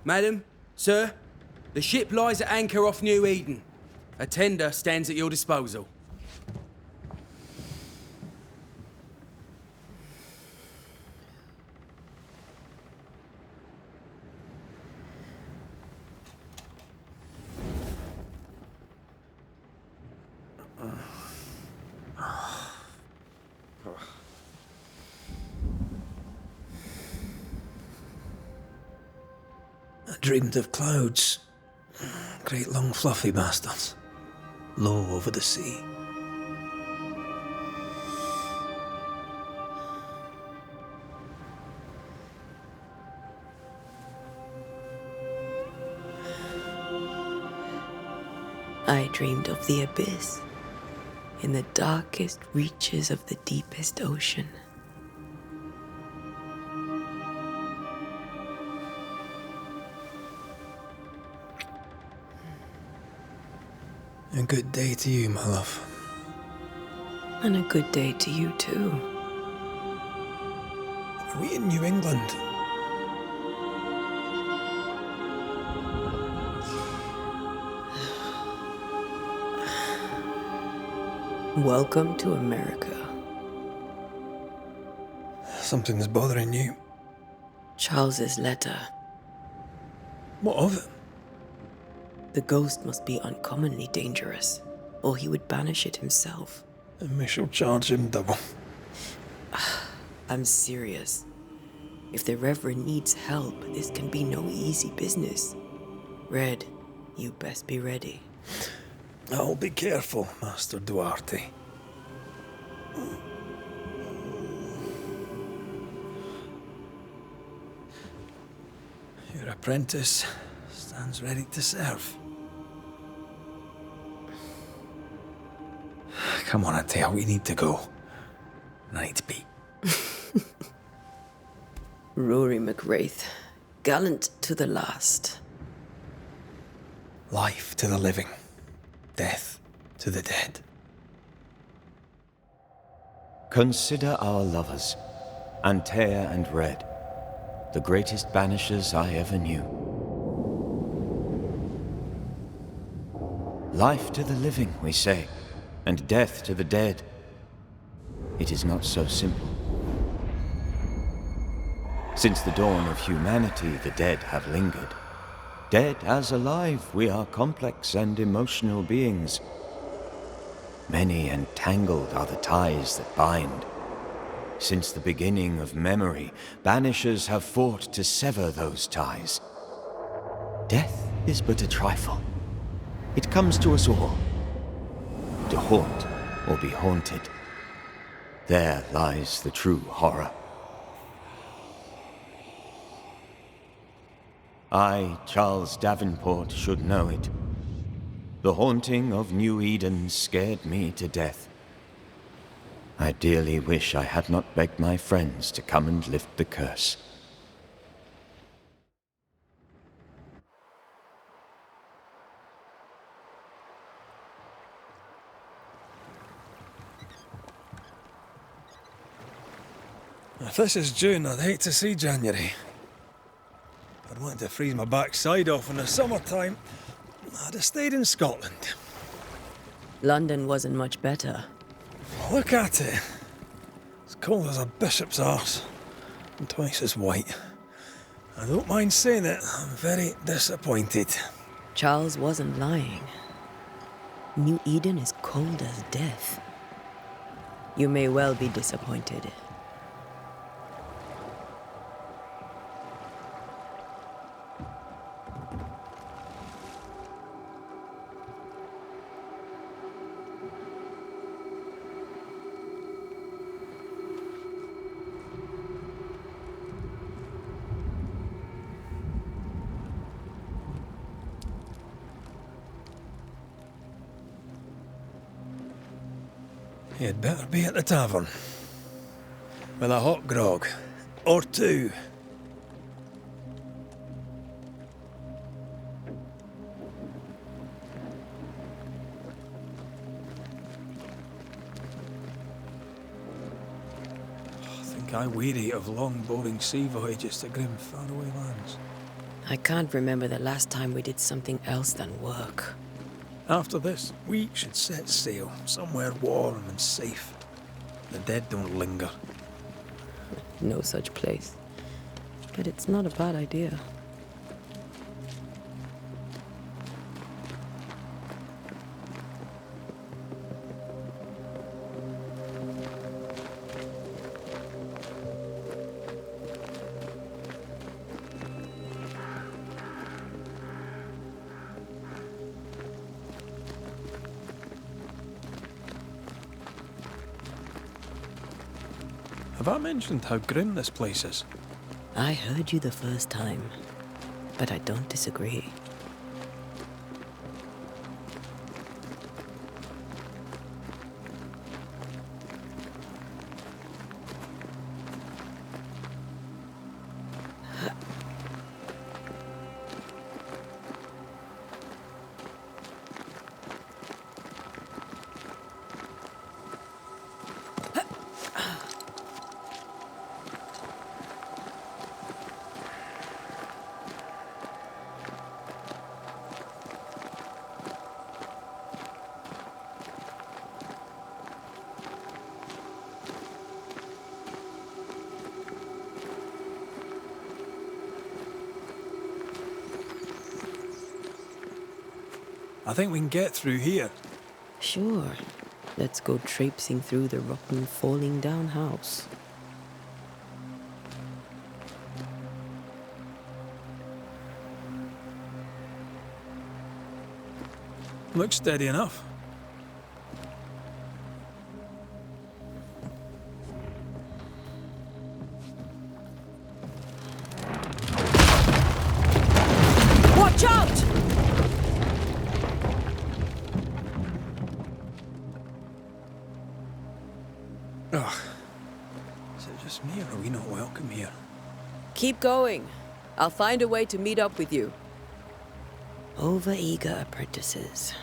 Madam, sir, the ship lies at anchor off New Eden. A tender stands at your disposal. I dreamed of clouds. Great long fluffy bastards. Low over the sea. I dreamed of the abyss, in the darkest reaches of the deepest ocean. A good day to you, my love. And a good day to you too. Are we in New England? Welcome to America. Something's bothering you. Charles's letter. What of it? The ghost must be uncommonly dangerous, or he would banish it himself. And we shall charge him double. I'm serious. If the Reverend needs help, this can be no easy business. Red, you best be ready. I'll be careful, Master Duarte. Your apprentice stands ready to serve. Come on, Atea, we need to go. I need to pee. Rory McWraith, gallant to the last. Life to the living, death to the dead. Consider our lovers, Antea and Red, the greatest banishers I ever knew. Life to the living, we say, and death to the dead. It is not so simple. Since the dawn of humanity, the dead have lingered. Dead as alive, we are complex and emotional beings. Many and tangled are the ties that bind. Since the beginning of memory, banishers have fought to sever those ties. Death is but a trifle. It comes to us all. To haunt or be haunted. There lies the true horror. I, Charles Davenport, should know it. The haunting of New Eden scared me to death. I dearly wish I had not begged my friends to come and lift the curse. If this is June, I'd hate to see January. I'd want to freeze my backside off in the summertime. I'd have stayed in Scotland. London wasn't much better. Look at it. It's cold as a bishop's arse, and twice as white. I don't mind saying it, I'm very disappointed. Charles wasn't lying. New Eden is cold as death. You may well be disappointed. You'd better be at the tavern. With a hot grog. Or two. I think I weary of long, boring sea voyages to grim, faraway lands. I can't remember the last time we did something else than work. After this, we should set sail somewhere warm and safe. The dead don't linger. No such place. But it's not a bad idea. Have I mentioned how grim this place is? I heard you the first time, but I don't disagree. I think we can get through here. Sure. Let's go traipsing through the rotten, falling down house. Looks steady enough. Watch out! Ugh. Is it just me or are we not welcome here? Keep going. I'll find a way to meet up with you. Overeager apprentices.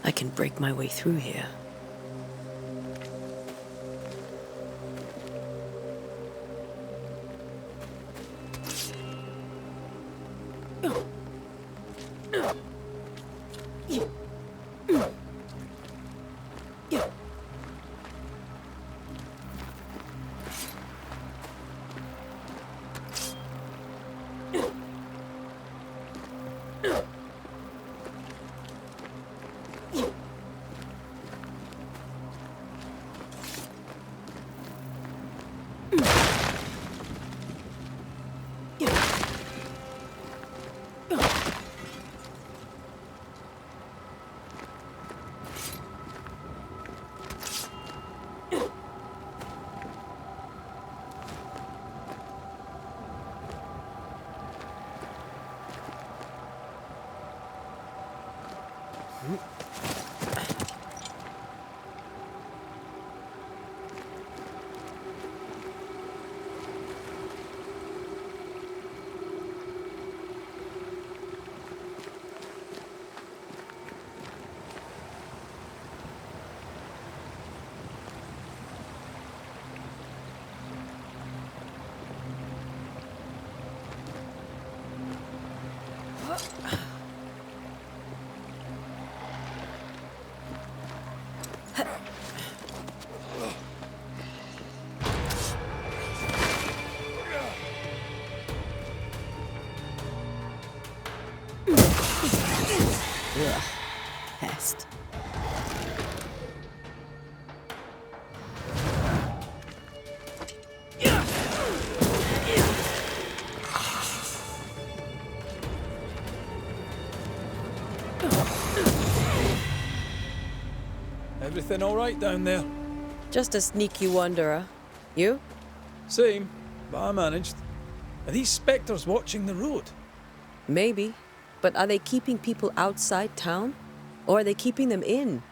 I can break my way through here. Ugh, pest. Everything all right down there? Just a sneaky wanderer. You? Same, but I managed. Are these spectres watching the road? Maybe. But are they keeping people outside town? Or are they keeping them in?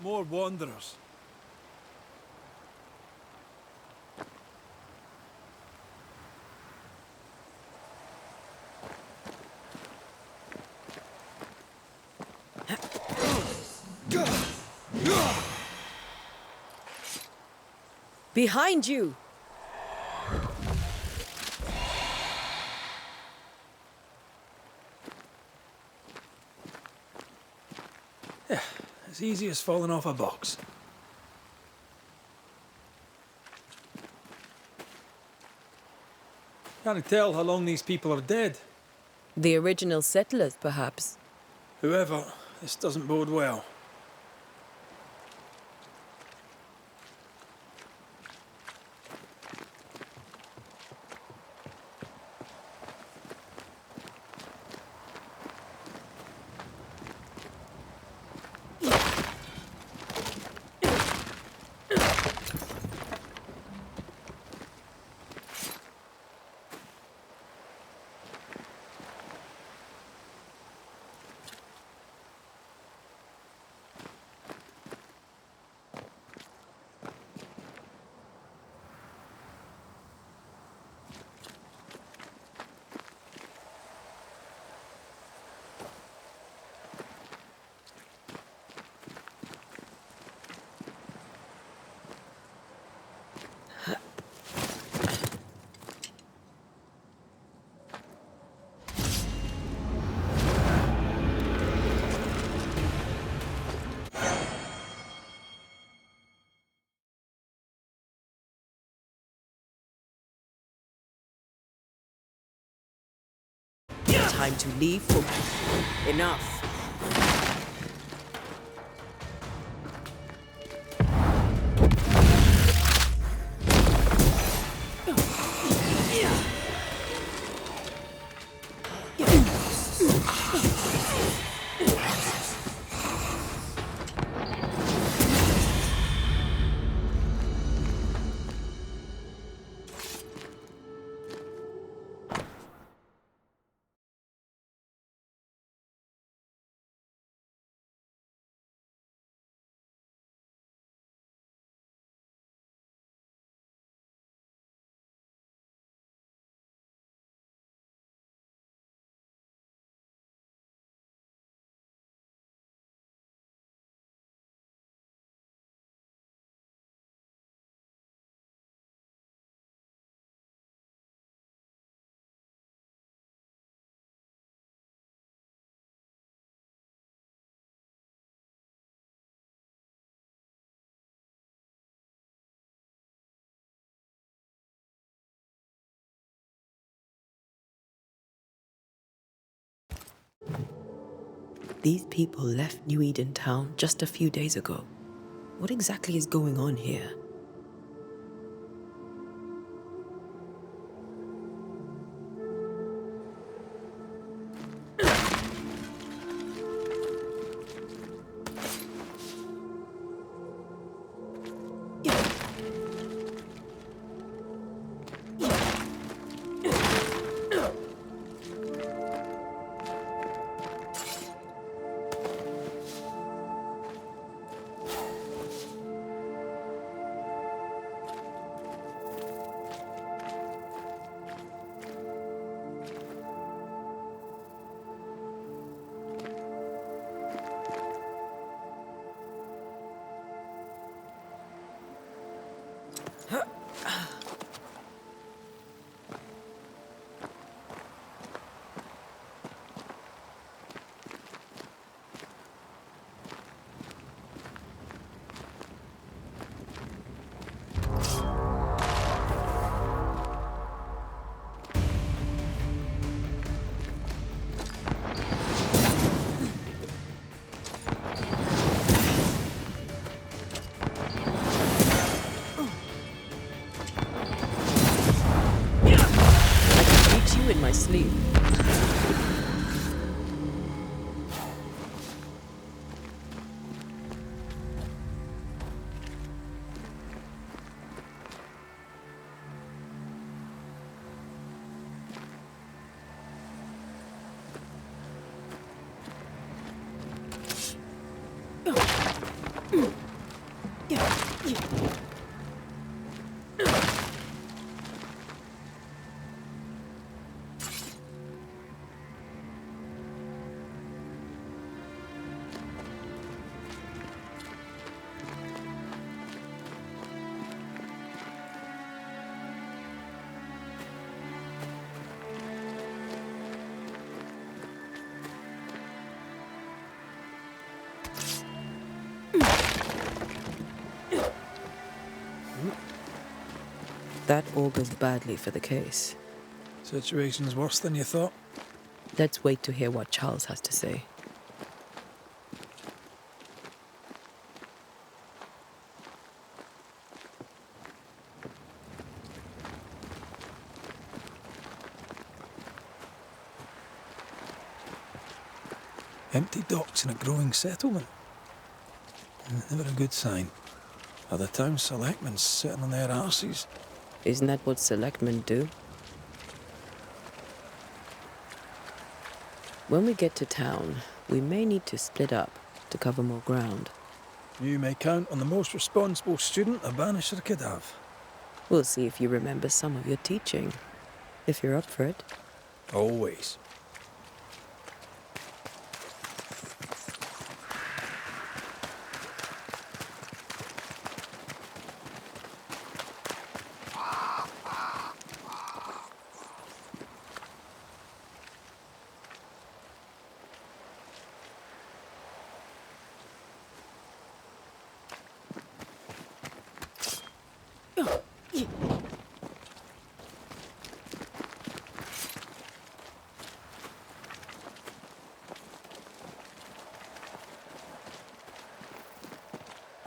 more wanderers. Behind you! As easy as falling off a box. Can't tell how long these people are dead. The original settlers, perhaps. Whoever, this doesn't bode well. Time to leave for... Enough. These people left New Eden town just a few days ago. What exactly is going on here? That augurs badly for the case. Situation's worse than you thought. Let's wait to hear what Charles has to say. Empty docks in a growing settlement. Never a good sign. Are the town selectmen sitting on their arses? Isn't that what selectmen do? When we get to town, we may need to split up to cover more ground. You may count on the most responsible student a Banisher could have. We'll see if you remember some of your teaching, if you're up for it. Always.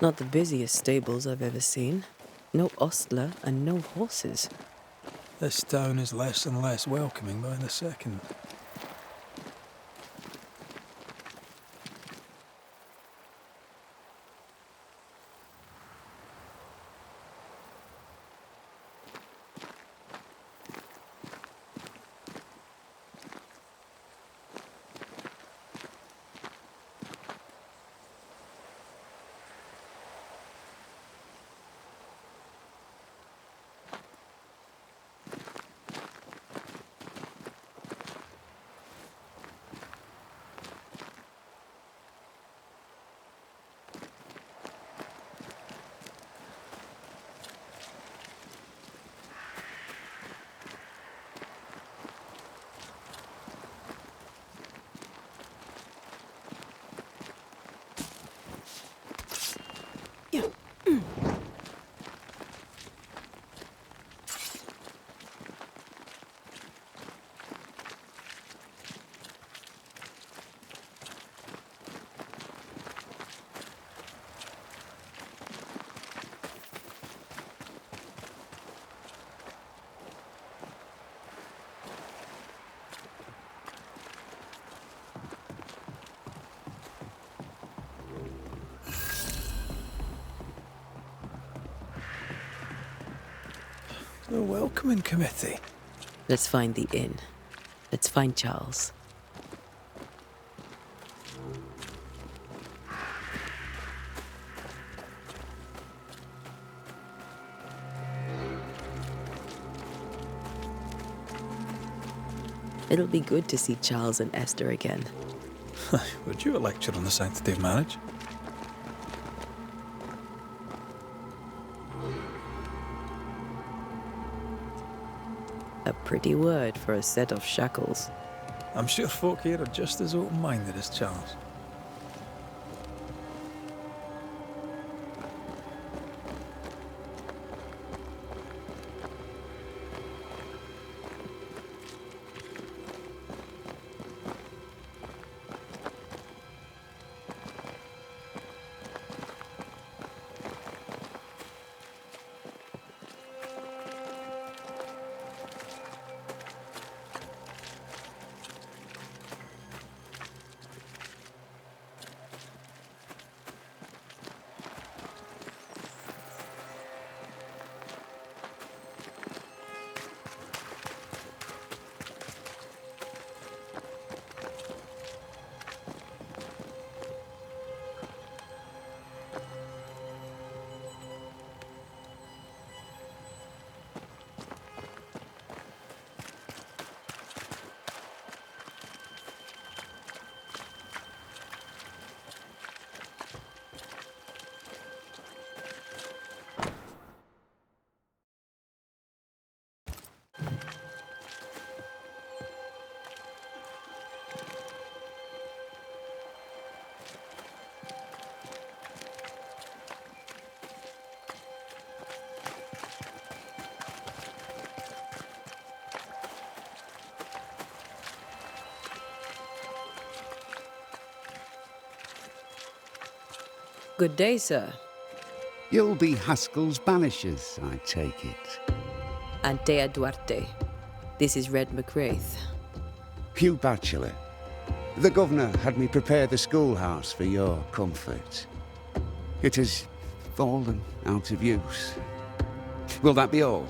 Not the busiest stables I've ever seen. No ostler and no horses. This town is less and less welcoming by the second. The welcoming committee. Let's find the inn. Let's find Charles. It'll be good to see Charles and Esther again. Would you a lecture on the sanctity of marriage? A pretty word for a set of shackles. I'm sure folk here are just as open-minded as Charles. Good day, sir. You'll be Haskell's Banishers, I take it. Antea Duarte. This is Red McWraith. Hugh Bachelor. The governor had me prepare the schoolhouse for your comfort. It has fallen out of use. Will that be all?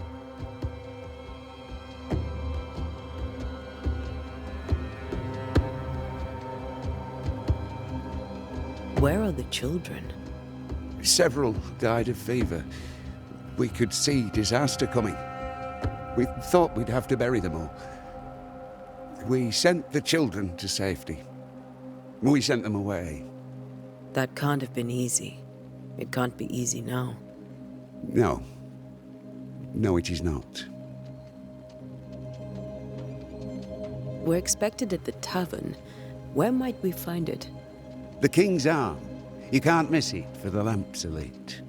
Where are the children? Several died of fever. We could see disaster coming. We thought we'd have to bury them all. We sent the children to safety. We sent them away. That can't have been easy. It can't be easy now. No. No, it is not. We're expected at the tavern. Where might we find it? The King's Arm. You can't miss it, for the lamps are lit.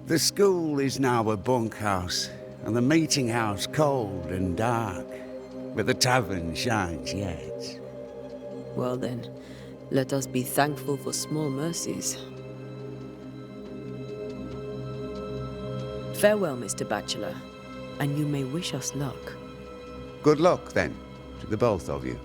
The school is now a bunkhouse, and the meeting house cold and dark. But the tavern shines yet. Well then, let us be thankful for small mercies. Farewell, Mr. Bachelor, and you may wish us luck. Good luck, then, to the both of you.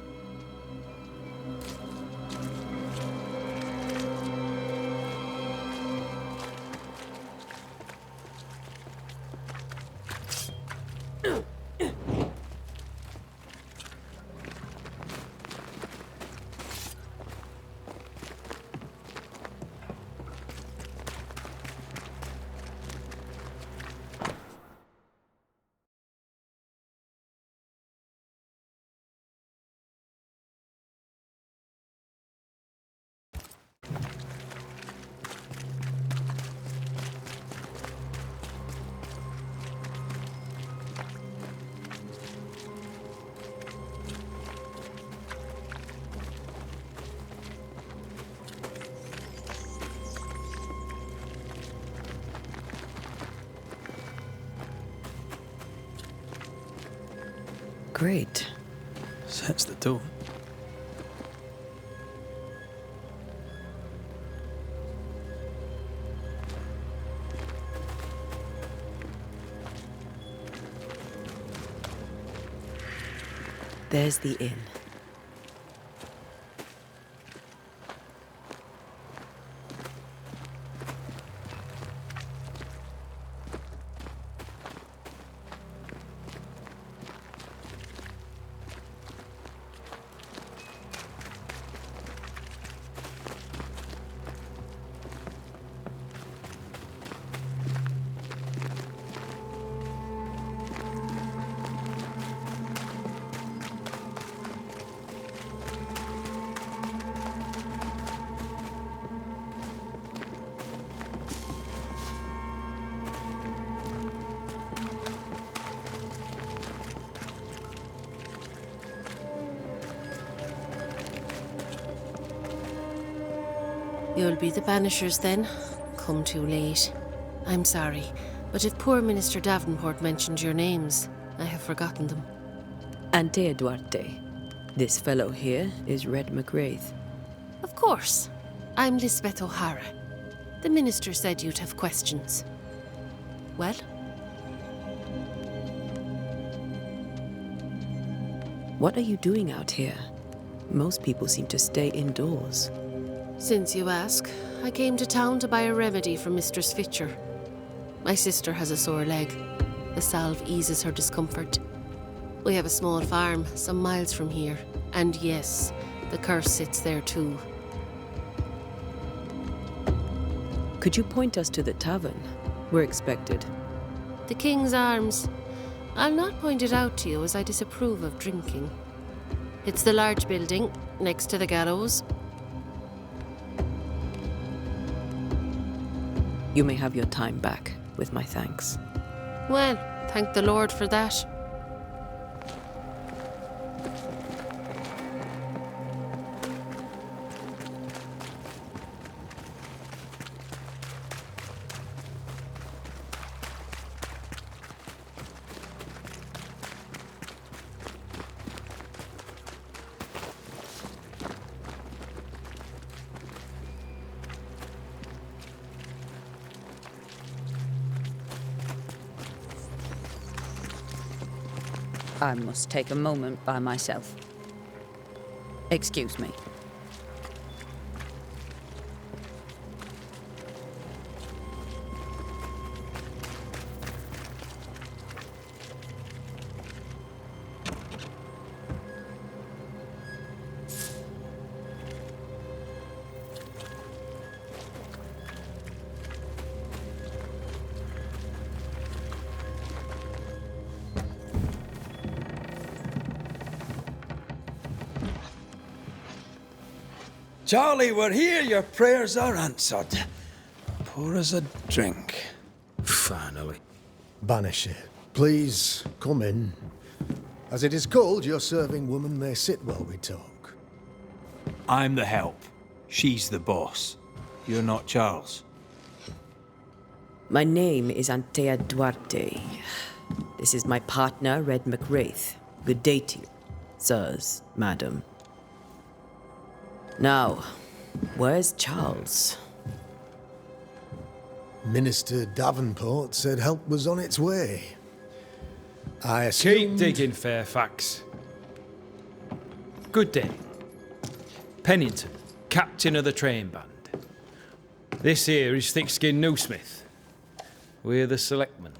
Great. Sets the tone. There's the inn. You'll be the Banishers then? Come too late. I'm sorry, but if poor Minister Davenport mentioned your names, I have forgotten them. Antea Duarte. This fellow here is Red McWraith. Of course. I'm Lisbeth O'Hara. The Minister said you'd have questions. Well? What are you doing out here? Most people seem to stay indoors. Since you ask, I came to town to buy a remedy for Mistress Fitcher. My sister has a sore leg. The salve eases her discomfort. We have a small farm some miles from here. And yes, the curse sits there too. Could you point us to the tavern? We're expected. The King's Arms. I'll not point it out to you as I disapprove of drinking. It's the large building next to the gallows. You may have your time back, with my thanks. Well, thank the Lord for that. I must take a moment by myself. Excuse me. Charlie, we're here. Your prayers are answered. Pour us a drink. Finally. Banisher, please come in. As it is cold, your serving woman may sit while we talk. I'm the help. She's the boss. You're not Charles. My name is Antea Duarte. This is my partner, Red McWraith. Good day to you, sirs, madam. Now, where's Charles? Minister Davenport said help was on its way. I assumed... Keep digging, Fairfax. Good day. Pennington, captain of the train band. This here is thick-skinned Newsmith. We're the selectmen.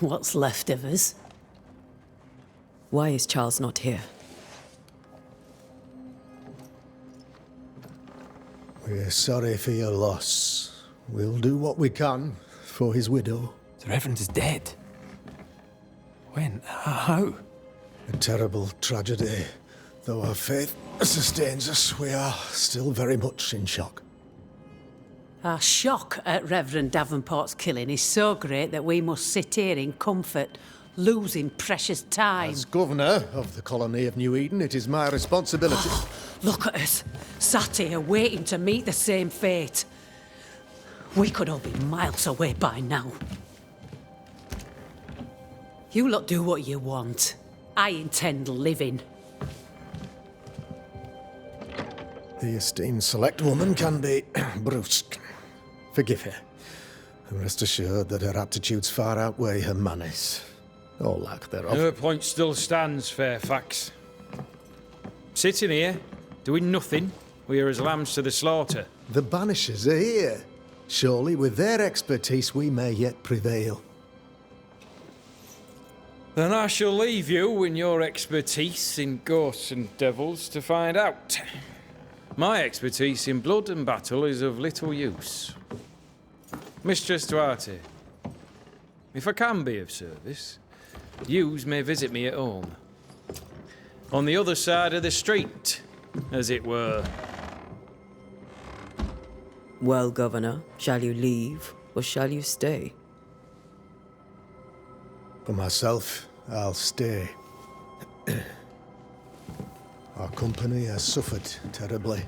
What's left of us? Why is Charles not here? We're sorry for your loss. We'll do what we can for his widow. The Reverend is dead. When? How? A terrible tragedy. Though our faith sustains us, we are still very much in shock. Our shock at Reverend Davenport's killing is so great that we must sit here in comfort, losing precious time. As governor of the colony of New Eden, it is my responsibility... Look at us, sat here waiting to meet the same fate. We could all be miles away by now. You lot do what you want. I intend living. The esteemed select woman can be brusque. Forgive her. And rest assured that her aptitudes far outweigh her manners. Or lack thereof. Her point still stands, Fairfax. Sitting here, doing nothing, we're as lambs to the slaughter. The Banishers are here. Surely with their expertise we may yet prevail. Then I shall leave you and your expertise in ghosts and devils to find out. My expertise in blood and battle is of little use. Mistress Duarte, if I can be of service, yous may visit me at home. On the other side of the street, as it were. Well, Governor, shall you leave or shall you stay? For myself, I'll stay. Our company has suffered terribly.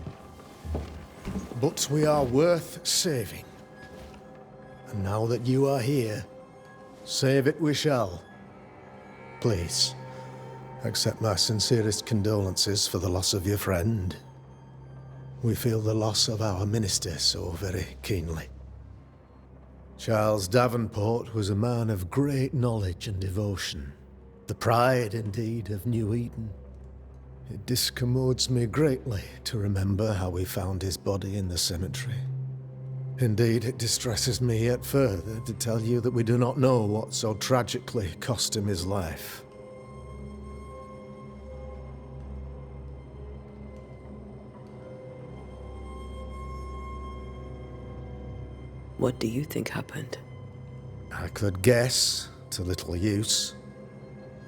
But we are worth saving. And now that you are here, save it we shall. Please, accept my sincerest condolences for the loss of your friend. We feel the loss of our minister so very keenly. Charles Davenport was a man of great knowledge and devotion. The pride, indeed, of New Eden. It discommodes me greatly to remember how we found his body in the cemetery. Indeed, it distresses me yet further to tell you that we do not know what so tragically cost him his life. What do you think happened? I could guess, to little use.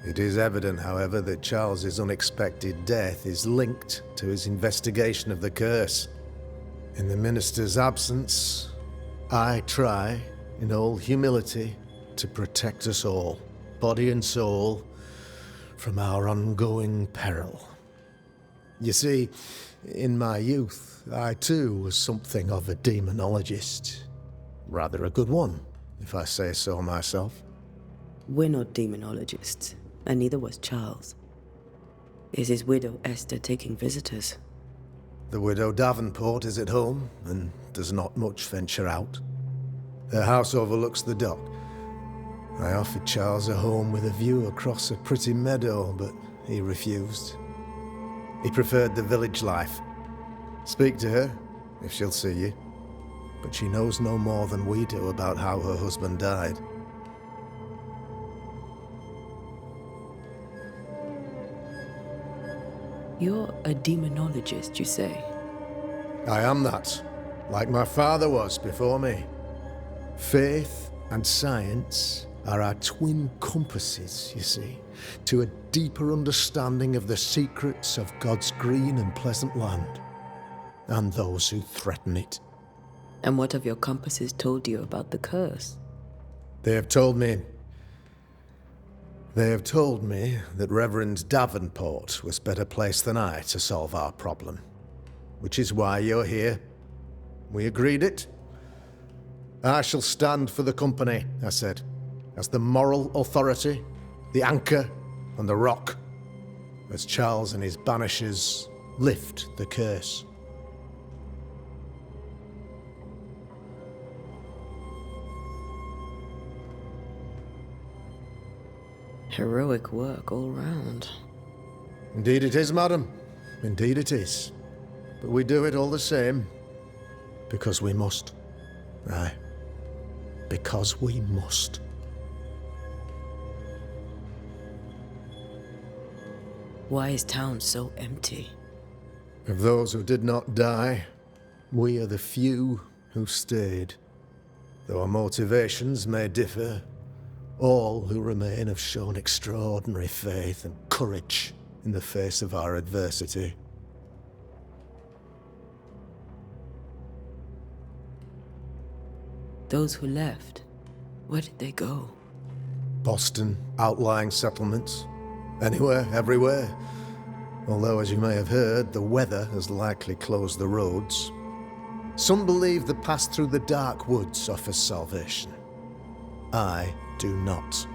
It is evident, however, that Charles's unexpected death is linked to his investigation of the curse. In the minister's absence, I try, in all humility, to protect us all, body and soul, from our ongoing peril. You see, in my youth, I too was something of a demonologist. Rather a good one, if I say so myself. We're not demonologists, and neither was Charles. Is his widow Esther taking visitors? The widow Davenport is at home, and does not much venture out. Her house overlooks the dock. I offered Charles a home with a view across a pretty meadow, but he refused. He preferred the village life. Speak to her, if she'll see you. But she knows no more than we do about how her husband died. You're a demonologist, you say? I am that, like my father was before me. Faith and science are our twin compasses, you see, to a deeper understanding of the secrets of God's green and pleasant land, and those who threaten it. And what have your compasses told you about the curse? They have told me that Reverend Davenport was better placed than I to solve our problem. Which is why you're here. We agreed it. I shall stand for the company, I said, as the moral authority, the anchor, and the rock, as Charles and his Banishers lift the curse. Heroic work all round. Indeed it is, madam. Indeed it is. But we do it all the same. Because we must. Aye. Because we must. Why is town so empty? Of those who did not die, we are the few who stayed. Though our motivations may differ, all who remain have shown extraordinary faith and courage in the face of our adversity. Those who left, where did they go? Boston, outlying settlements. Anywhere, everywhere. Although, as you may have heard, the weather has likely closed the roads. Some believe the path through the dark woods offers salvation. I do not.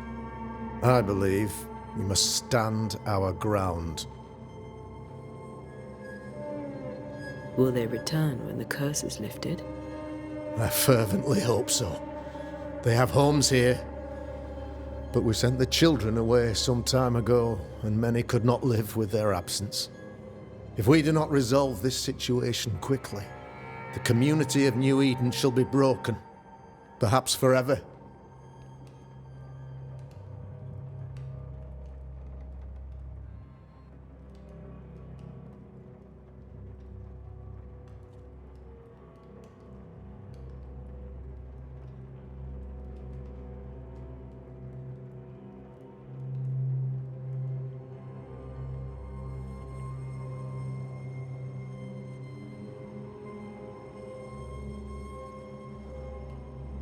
I believe we must stand our ground. Will they return when the curse is lifted? I fervently hope so. They have homes here. But we sent the children away some time ago, and many could not live with their absence. If we do not resolve this situation quickly, the community of New Eden shall be broken, perhaps forever.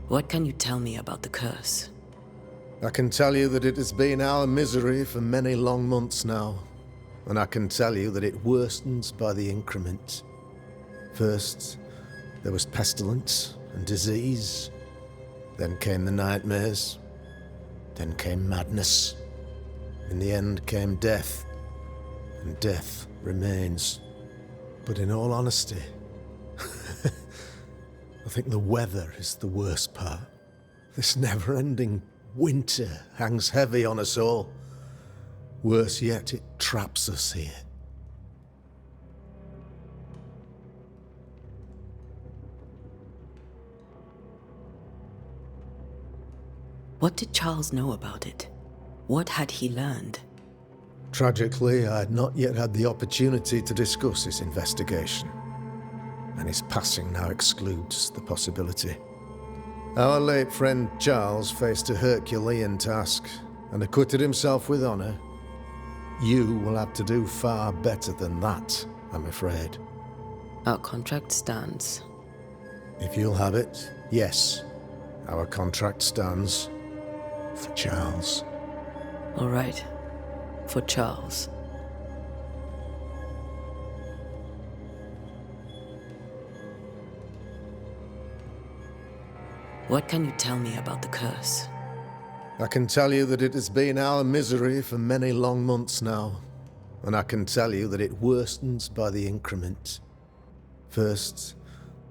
What can you tell me about the curse? I can tell you that it has been our misery for many long months now, and I can tell you that it worstens by the increment. First, there was pestilence and disease. Then came the nightmares. Then came madness. In the end came death, and death remains. But in all honesty, I think the weather is the worst part. This never-ending winter hangs heavy on us all. Worse yet, it traps us here. What did Charles know about it? What had he learned? Tragically, I had not yet had the opportunity to discuss his investigation, and his passing now excludes the possibility. Our late friend Charles faced a Herculean task and acquitted himself with honor. You will have to do far better than that, I'm afraid. Our contract stands. If you'll have it, yes, our contract stands for Charles. All right. For Charles. What can you tell me about the curse? I can tell you that it has been our misery for many long months now, and I can tell you that it worstens by the increment. First,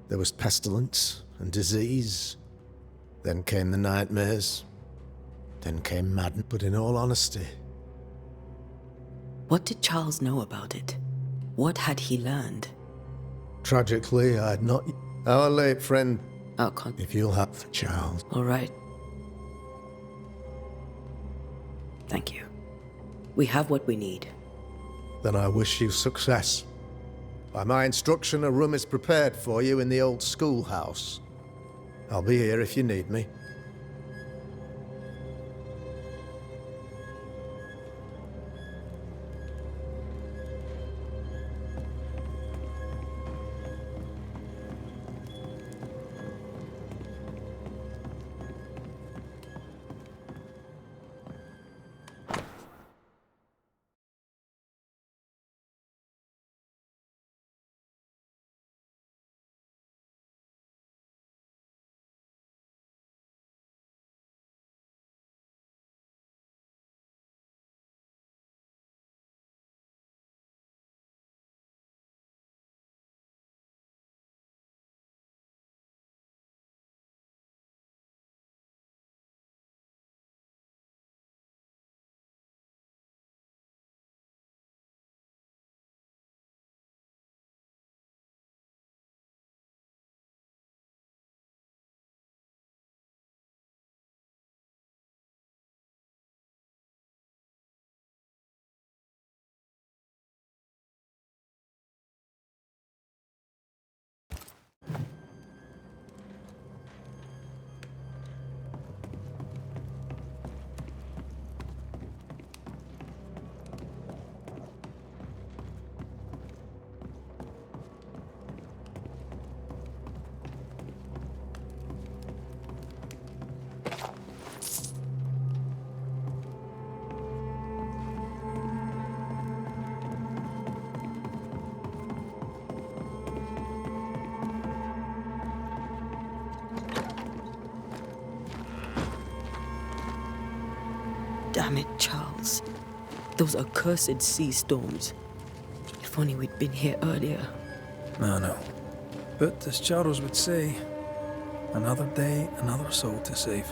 there was pestilence and disease. Then came the nightmares. Then came madness. But in all honesty, What did Charles know about it? What had he learned? tragically, I had not. Our late friend, Oh, if you'll have for Charles. all right. Thank you. We have what we need. Then I wish you success. By my instruction, a room is prepared for you in the old schoolhouse. I'll be here if you need me. Damn it, Charles. Those accursed sea storms. If only we'd been here earlier. I know. But as Charles would say, another day, another soul to save.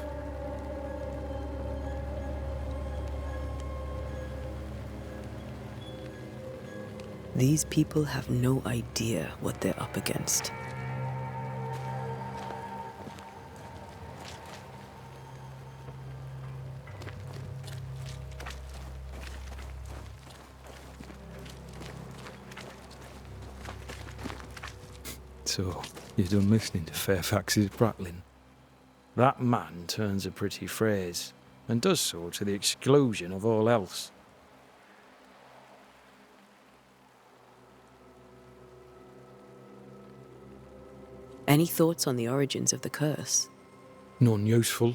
These people have no idea what they're up against. So, you're done listening to Fairfax's prattling. That man turns a pretty phrase, and does so to the exclusion of all else. Any thoughts on the origins of the curse? None useful.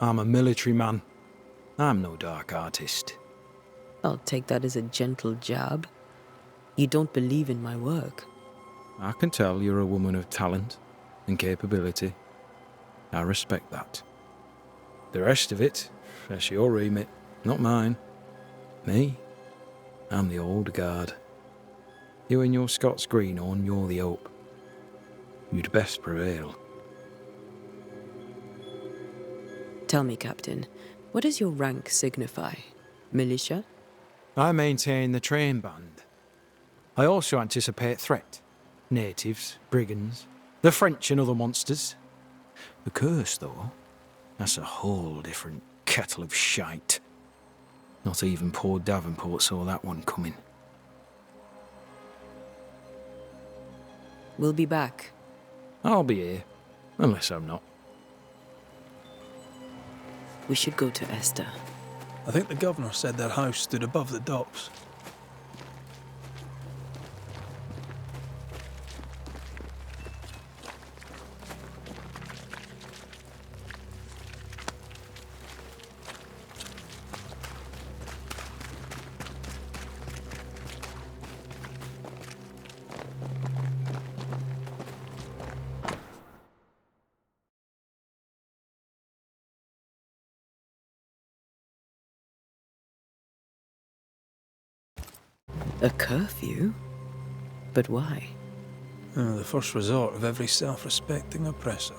I'm a military man. I'm no dark artist. I'll take that as a gentle jab. You don't believe in my work. I can tell you're a woman of talent and capability. I respect that. The rest of it, that's your remit, not mine. Me? I'm the old guard. You and your Scots greenhorn, you're the hope. You'd best prevail. Tell me, Captain, what does your rank signify? Militia? I maintain the train band. I also anticipate threat. Natives, brigands, the French and other monsters. The curse, though, that's a whole different kettle of shite. Not even poor Davenport saw that one coming. We'll be back. I'll be here, unless I'm not. We should go to Esther. I think the governor said their house stood above the docks. A curfew? But why? The first resort of every self-respecting oppressor.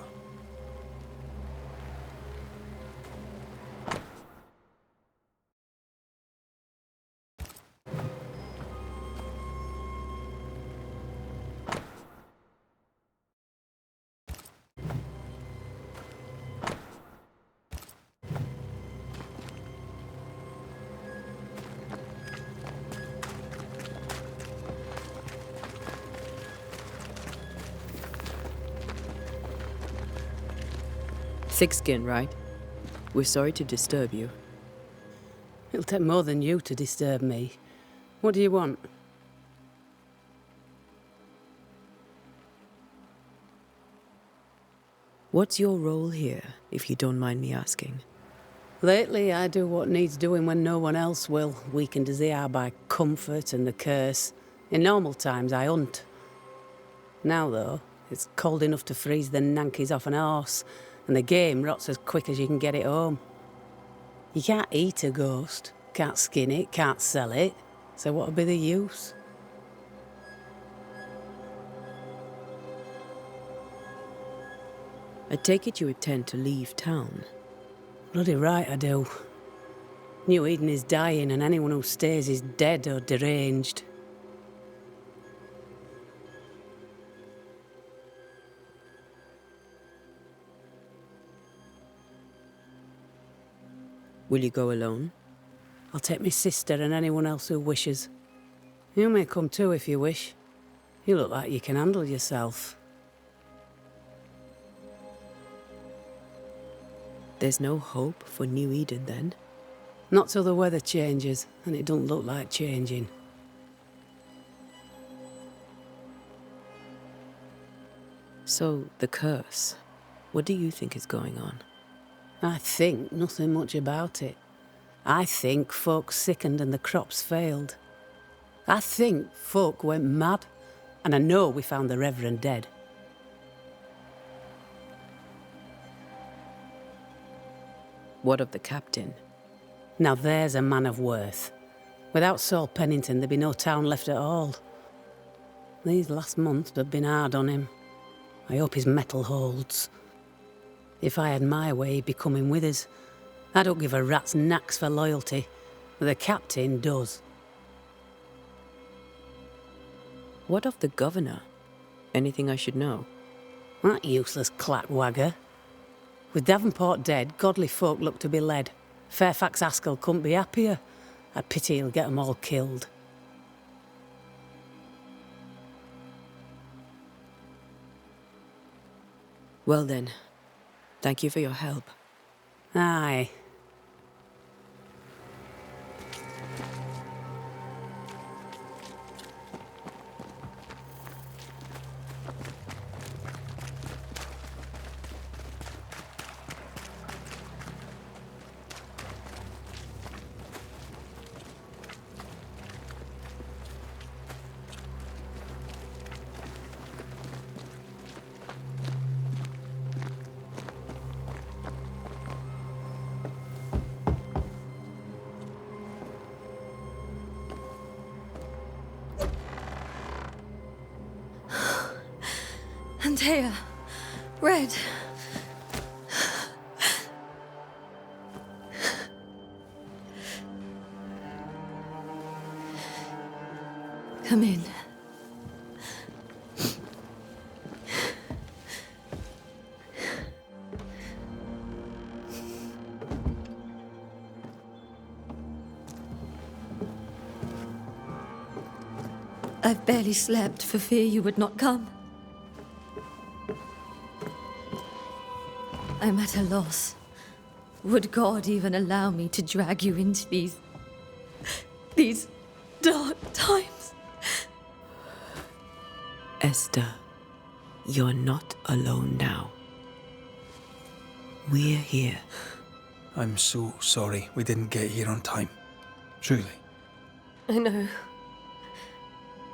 Thick skin, right? We're sorry to disturb you. It'll take more than you to disturb me. What do you want? What's your role here, if you don't mind me asking? Lately, I do what needs doing when no one else will, weakened as they are by comfort and the curse. In normal times, I hunt. Now, though, it's cold enough to freeze the nankies off an horse, and the game rots as quick as you can get it home. You can't eat a ghost, can't skin it, can't sell it, so what'll be the use? I take it you intend to leave town. Bloody right I do. New Eden is dying, and anyone who stays is dead or deranged. Will you go alone? I'll take my sister and anyone else who wishes. You may come too if you wish. You look like you can handle yourself. There's no hope for New Eden, then? Not till the weather changes, and it don't look like changing. So, the curse. What do you think is going on? I think nothing much about it. I think folk sickened and the crops failed. I think folk went mad, and I know we found the Reverend dead. What of the captain? Now there's a man of worth. Without Saul Pennington, there'd be no town left at all. These last months have been hard on him. I hope his mettle holds. If I had my way, he'd be coming with us. I don't give a rat's knacks for loyalty, but the captain does. What of the governor? Anything I should know? That useless clackwagger. With Davenport dead, godly folk look to be led. Fairfax Askell couldn't be happier. I pity he'll get 'em all killed. Well then, thank you for your help. Aye. Antea, Red. Come in. I've barely slept for fear you would not come. I'm at a loss. Would God even allow me to drag you into these dark times? Esther, you're not alone now. We're here. I'm so sorry we didn't get here on time. Truly. I know.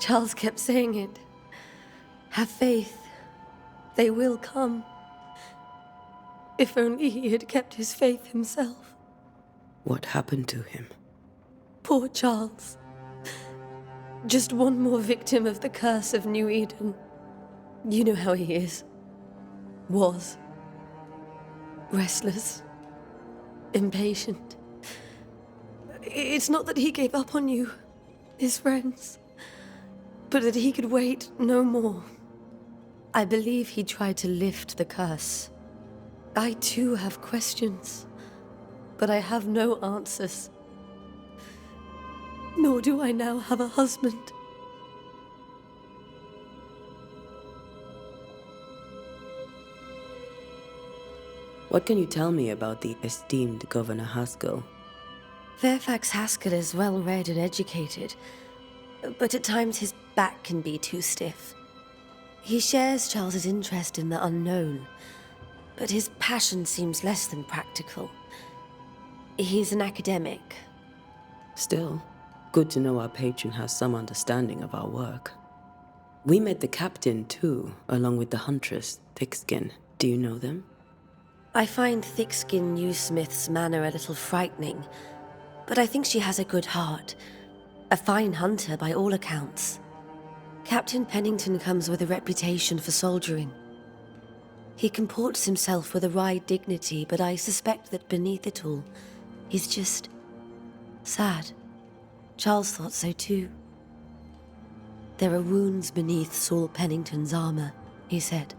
Charles kept saying it. Have faith. They will come. If only he had kept his faith himself. What happened to him? Poor Charles. Just one more victim of the curse of New Eden. You know how he is. Was. Restless. Impatient. It's not that he gave up on you, his friends, but that he could wait no more. I believe he tried to lift the curse. I too have questions, but I have no answers. Nor do I now have a husband. What can you tell me about the esteemed Governor Haskell? Fairfax Haskell is well read and educated, but at times his back can be too stiff. He shares Charles's interest in the unknown, but his passion seems less than practical. He's an academic. Still, good to know our patron has some understanding of our work. We met the captain, too, along with the huntress, Thickskin. Do you know them? I find Thickskin Newsmith's manner a little frightening, but I think she has a good heart. A fine hunter by all accounts. Captain Pennington comes with a reputation for soldiering. He comports himself with a wry dignity, but I suspect that beneath it all, he's just sad. Charles thought so too. There are wounds beneath Saul Pennington's armor, he said,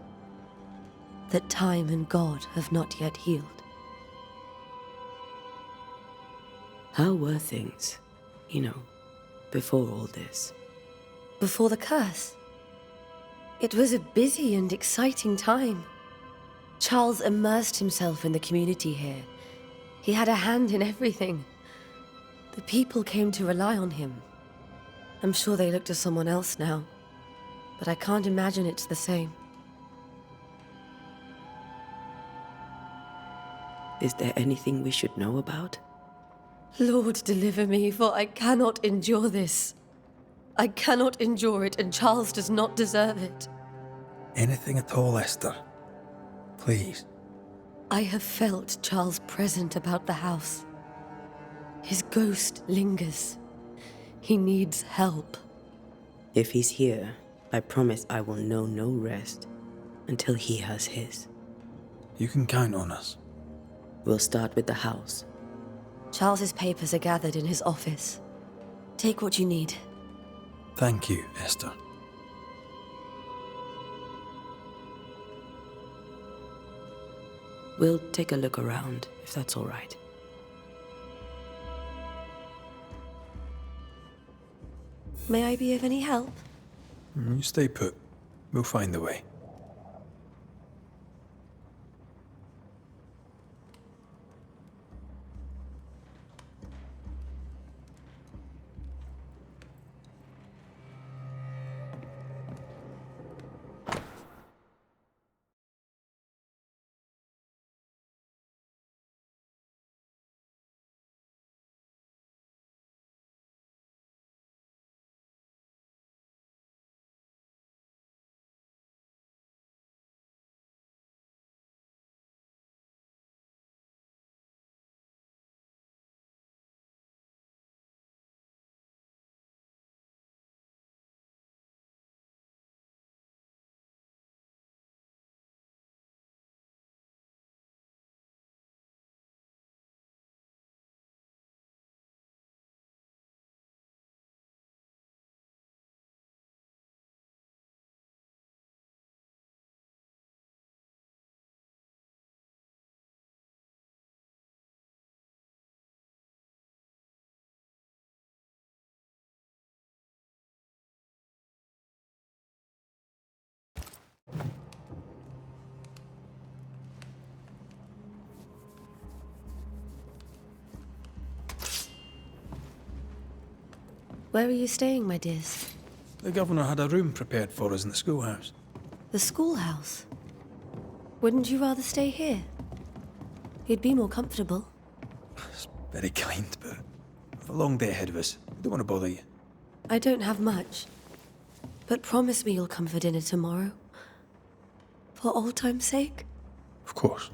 that time and God have not yet healed. How were things, before all this? Before the curse? It was a busy and exciting time. Charles immersed himself in the community here. He had a hand in everything. The people came to rely on him. I'm sure they look to someone else now, but I can't imagine it's the same. Is there anything we should know about? Lord, deliver me, for I cannot endure this. I cannot endure it, and Charles does not deserve it. Anything at all, Esther. Please. I have felt Charles present about the house. His ghost lingers. He needs help. If he's here, I promise I will know no rest until he has his. You can count on us. We'll start with the house. Charles's papers are gathered in his office. Take what you need. Thank you, Esther. We'll take a look around, if that's all right. May I be of any help? You stay put. We'll find the way. Where are you staying, my dears? The governor had a room prepared for us in the schoolhouse. The schoolhouse? Wouldn't you rather stay here? You'd be more comfortable. It's very kind, but we've a long day ahead of us. I don't want to bother you. I don't have much. But promise me you'll come for dinner tomorrow. For old time's sake. Of course.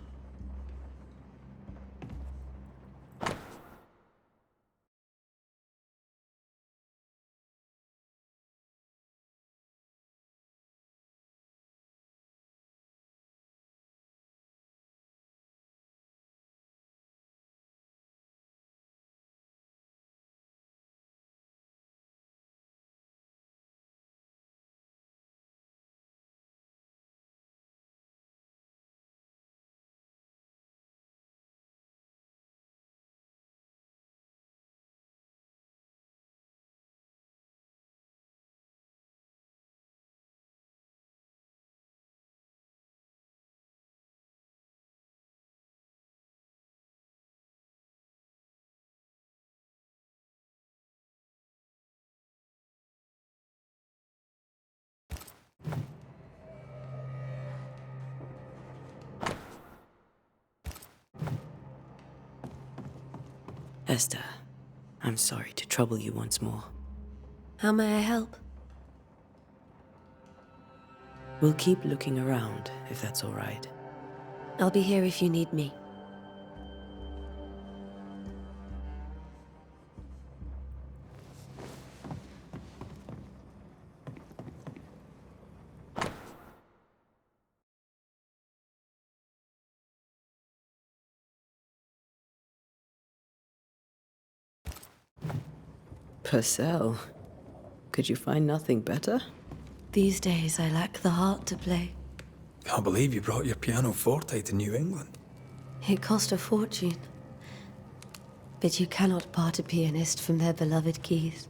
Esther, I'm sorry to trouble you once more. How may I help? We'll keep looking around, if that's all right. I'll be here if you need me. Purcell, could you find nothing better? These days, I lack the heart to play. Can't believe you brought your pianoforte to New England. It cost a fortune. But you cannot part a pianist from their beloved keys.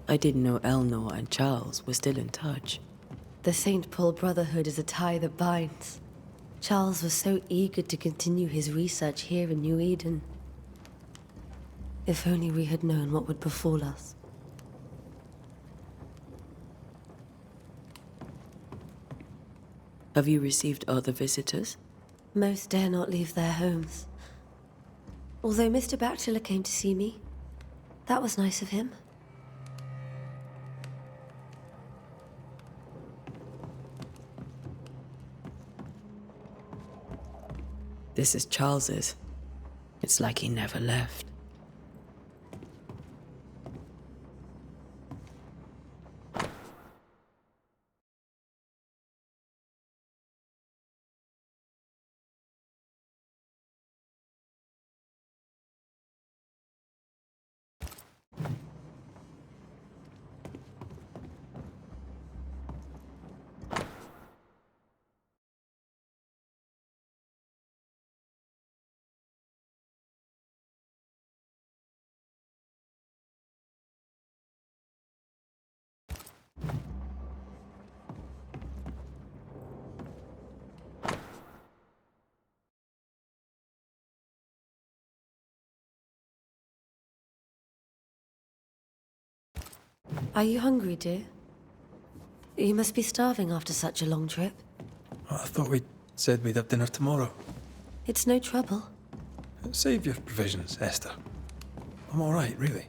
I didn't know Eleanor and Charles were still in touch. The St. Paul Brotherhood is a tie that binds. Charles was so eager to continue his research here in New Eden. If only we had known what would befall us. Have you received other visitors? Most dare not leave their homes. Although Mr. Bachelor came to see me. That was nice of him. This is Charles's. It's like he never left. Are you hungry, dear? You must be starving after such a long trip. I thought we said we'd have dinner tomorrow. It's no trouble. Save your provisions, Esther. I'm all right, really.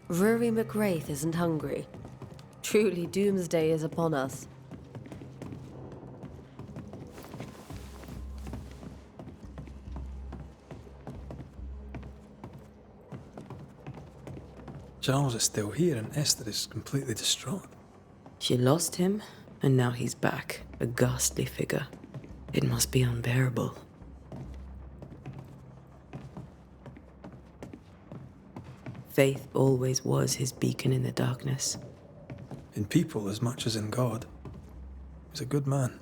Rory McGrath isn't hungry. Truly, doomsday is upon us. Charles is still here and Esther is completely distraught. She lost him, and now he's back, a ghastly figure. It must be unbearable. Faith always was his beacon in the darkness. In people as much as in God. He's a good man.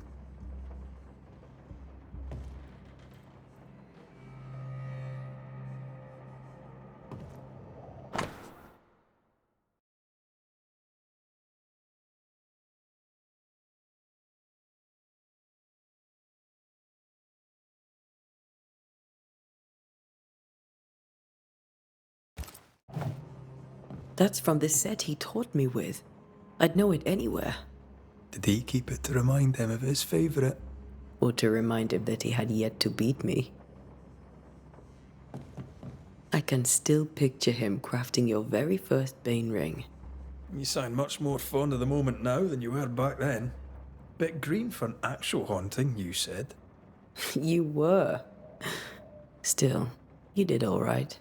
That's from the set he taught me with. I'd know it anywhere. Did he keep it to remind him of his favourite? Or to remind him that he had yet to beat me. I can still picture him crafting your very first Bane ring. You sound much more fond of the moment now than you were back then. Bit green for an actual haunting, you said. You were. Still, you did all right.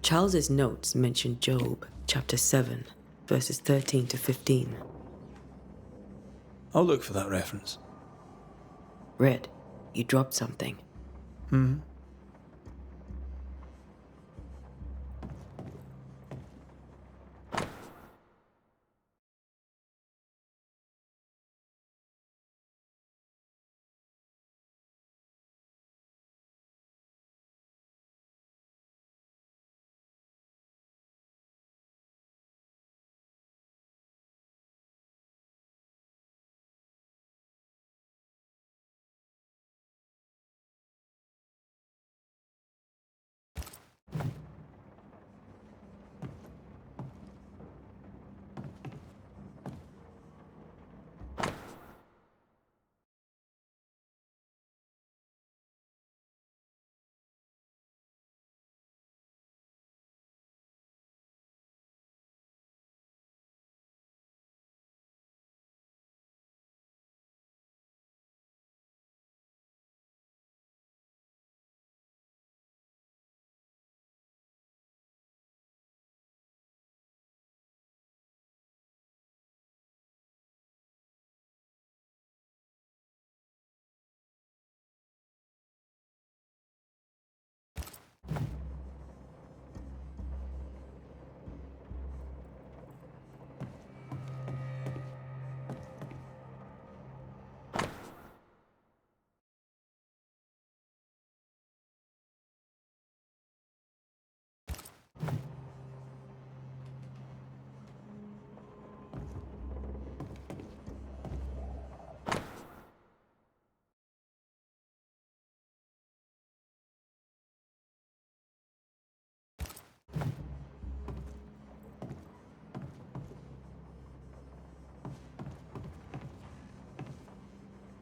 Charles's notes mention Job, chapter 7, verses 13 to 15. I'll look for that reference. Red, you dropped something.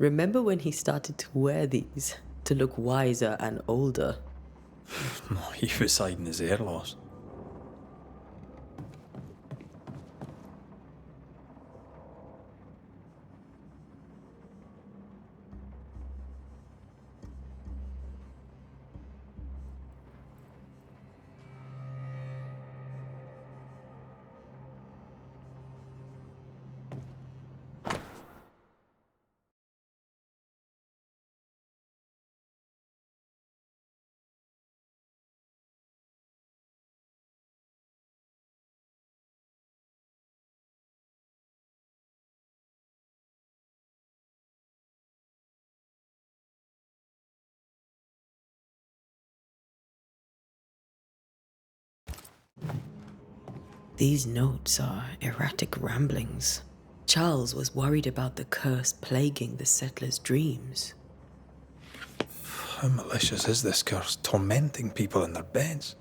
Remember when he started to wear these to look wiser and older? He was hiding his hair loss. These notes are erratic ramblings. Charles was worried about the curse plaguing the settlers' dreams. How malicious is this curse, tormenting people in their beds?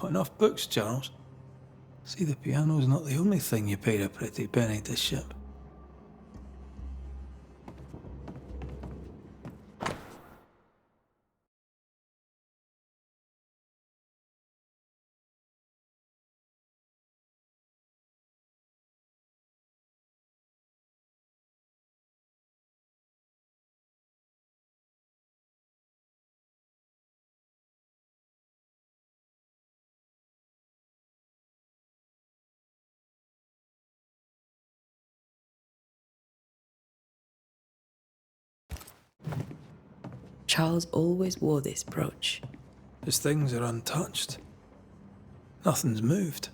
putting off books, Charles. See, the piano's not the only thing you paid a pretty penny to ship. Charles always wore this brooch. His things are untouched. Nothing's moved.